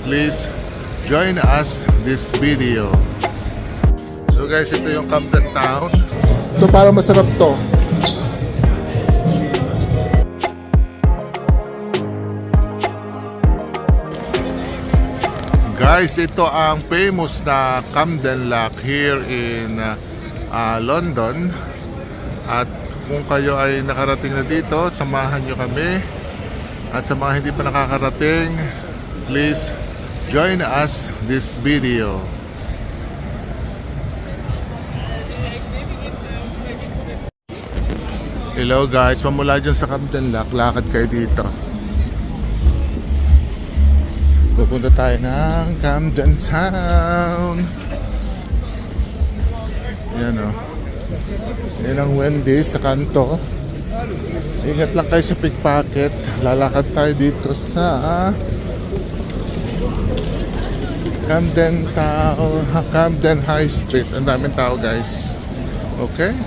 please join us this video. So guys, ito yung Camden Town. Ito para masarap to. Guys, ito ang famous na Camden Lock here in London. At kung kayo ay nakarating na dito, samahan nyo kami. At sa mga hindi pa nakakarating, please join us this video. Hello guys, pamula dyan sa Camden Lock, lakad kayo dito. Pupunta tayo ng Camden Town. Yan o. Yan ang Wendy's sa kanto. Ingat lang kayo sa pickpocket. Lalakad tayo dito sa Camden Town, Camden High Street. Ang daming tao guys. Okay?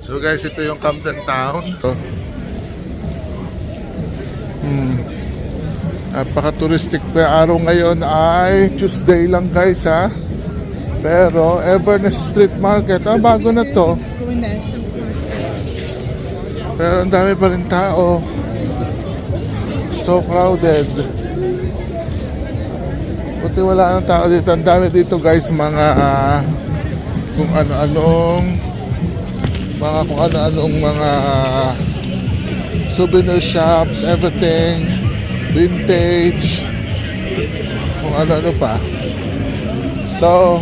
So guys, ito yung Camden Town. Napaka-touristic pa araw ngayon ay Tuesday lang guys ha. Pero Everness Street Market, bago na to. Pero ang dami pa rin tao. So crowded. Buti wala nang tao dito. Ang dami dito guys, mga kung ano-anong mga souvenir shops, everything. Vintage, kung ano-ano pa. So,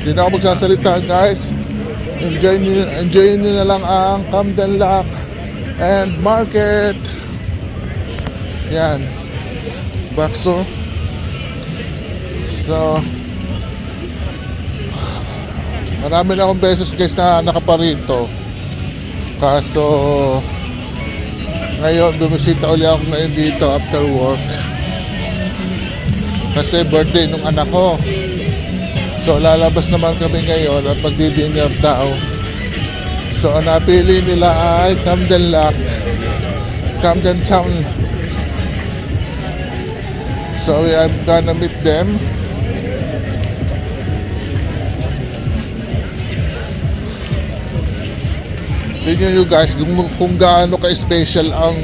hindi na ako magsasalita guys. Enjoy nyo na lang ang Camden Lock and Market. Yan, bakso. So, marami na akong beses guys na nakaparito. Kaso ngayon, bumisita ulit ako ngayon dito after work. Kasi birthday nung anak ko. So, lalabas naman kami ngayon at magdi-dinner daw. So, ang napili nila ay Camden Lock, Camden Town. So, I'm gonna meet them. Tingnan nyo guys kung gaano ka-special ang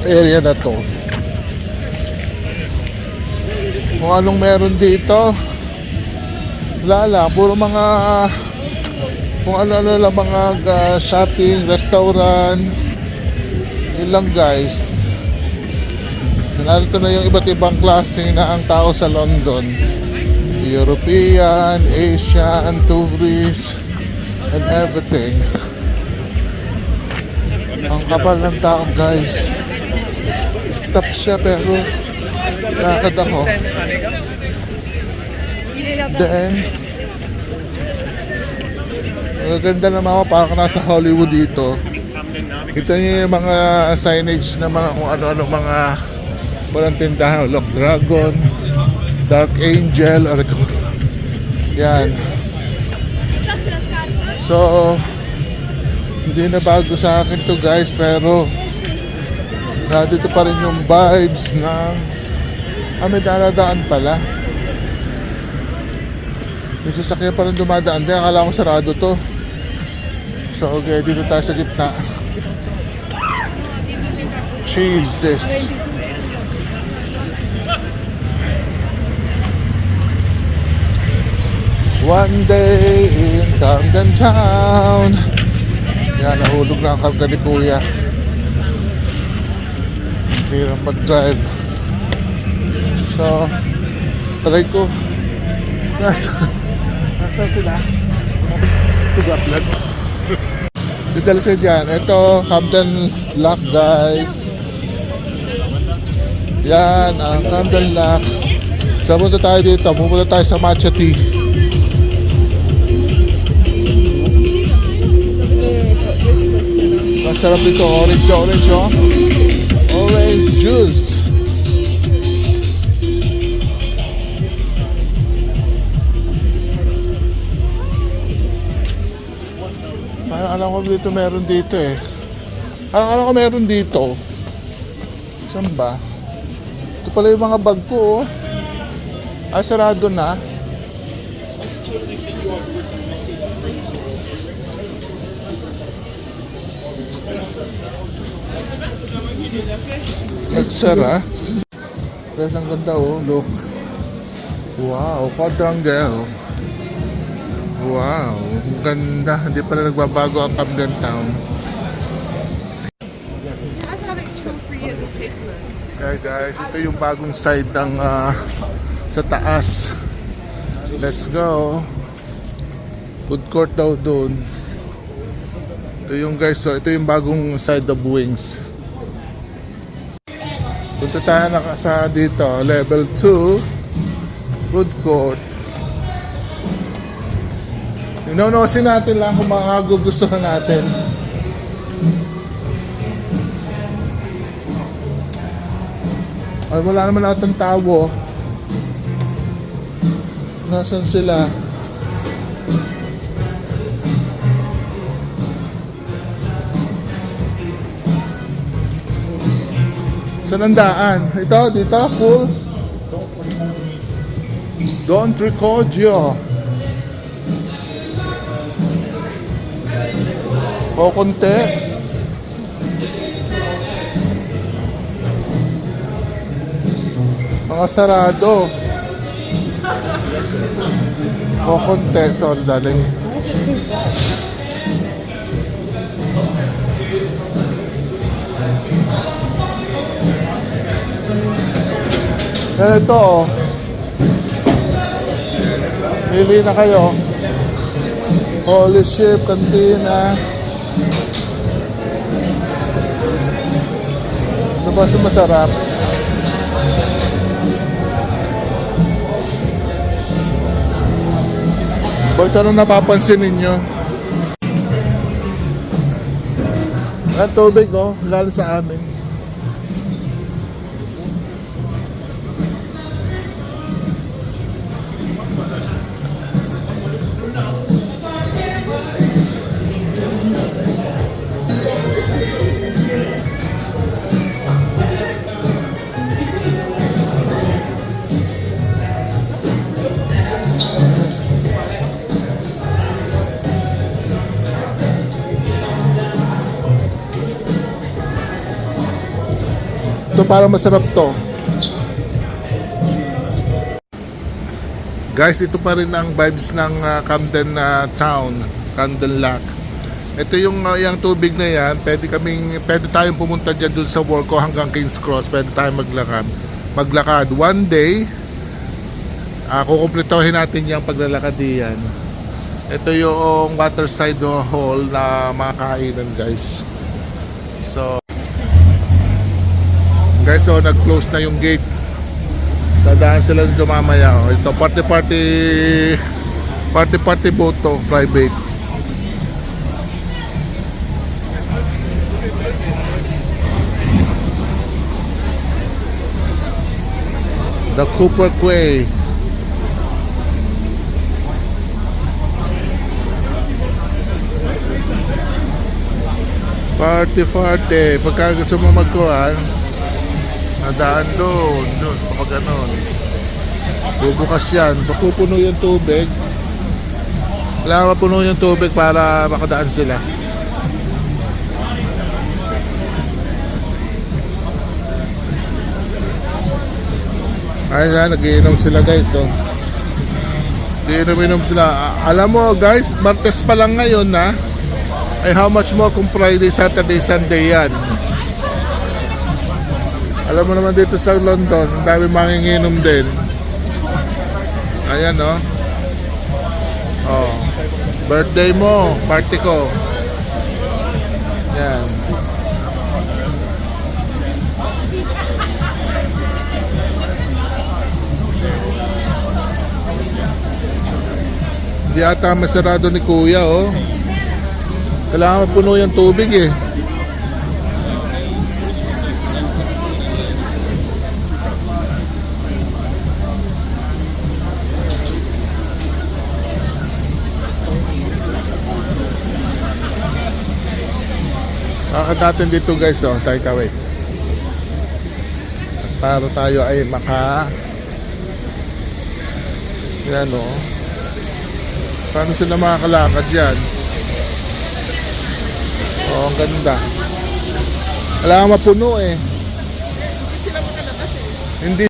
area na to. Kung anong meron dito, wala lang, puro mga kung ano-ano lang, mga shopping, restaurant. Yun lang guys. Narito na yung iba't ibang klase na ang tao sa London. European, Asian, tourist, and everything. Ang kapal ng tao guys. Stop siya pero lakad ako. Then maganda naman ako, parang nasa Hollywood dito. Kita niyo yung mga signage na mga kung ano-ano mga walang tindahan. Lock Dragon, Dark Angel, yan. So, hindi na bago sa akin to guys, pero nandito pa rin yung vibes ng may dadaan pala. May sasakyan pa rin dumadaan. Hindi, akala ko sarado to. So, okay, dito tayo sa gitna. Jesus. One day in Camden Town. Yan, nahulog na ang karga ni Kuya. Hirap mag-drive. So, try ko. Nasaan sila? Tugaplag. Didala sila dyan. Ito, Camden Lock guys. Yan, ang Camden Lock. So, punta tayo dito. Pupunta tayo sa matcha tea. Masarap dito, orange oh. Orange juice. Parang alam ko dito meron dito eh. Alam ko meron dito. Saan ba? Ito pala yung mga bag ko, oh. Ay, sarado na. Nagsara. Guys, ang ganda, oh. Look. Wow, quadrangle. Wow, ang ganda. Hindi pala nagbabago ang Camden Town. It has like 2 free years of Facebook. Okay guys, ito yung bagong side ng sa taas. Let's go. Food court daw doon. Ito yung guys, so ito yung bagong side of Wings. Punta tayo na sa dito, level 2 food court. Inonosin natin lang kung makagugustuhan natin. Ay, wala naman atang tao. Nasaan sila? Saan ang daan? Ito, dito, full. Don't record you. O konti. Mga sarado. O konti. Sorry, darling. Yan ito, oh. Pili na kayo. Holy Ship, Cantina. Ano ba sa masarap? Boys, ano napapansin ninyo? Ang tubig, oh, lalo sa amin. Ito parang masarap to. Guys, ito pa rin ang vibes ng Camden Town, Camden Lock. Ito yung tubig na yan. Pwede tayong pumunta dyan dun sa work ko hanggang King's Cross. Pwede tayong maglakad. One day, kukumpletohin natin yung paglalakad diyan. Ito yung waterside hall na mga kainan, guys. So guys, so nag-close na yung gate. Dadaan sila dito mamaya. Ito, party boat to, private. The Cooper Quay. Party. Pagka gusto mo magkuhan, nadaan doon kapag ganon. Bubukas yan, mapupuno yung tubig. Kailangan mapuno yung tubig para makadaan sila. Ayun, nagiinom sila, guys, oh. Nagiinom sila. Alam mo, guys, Martes pa lang ngayon, na ay how much more kung Friday, Saturday, Sunday yan. Alam mo naman dito sa London, ang dami manginginom din. Ayan, no? Oh. Birthday mo, party ko. Yan. Hindi ata masarado ni Kuya, oh. Kailangan mapuno yung tubig, eh. Kakad natin dito, guys, oh. Tayo, wait. para tayo ay yan o. Paano sila makakalakad yan? Oh, ang ganda. Wala kang mapuno eh. Hindi.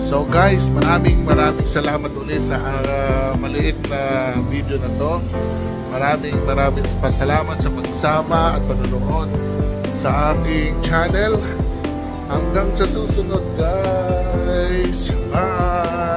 So guys, maraming salamat ulit sa maliit na video na to. Maraming salamat sa pagsama at panonood sa aking channel. Hanggang sa susunod guys. Bye!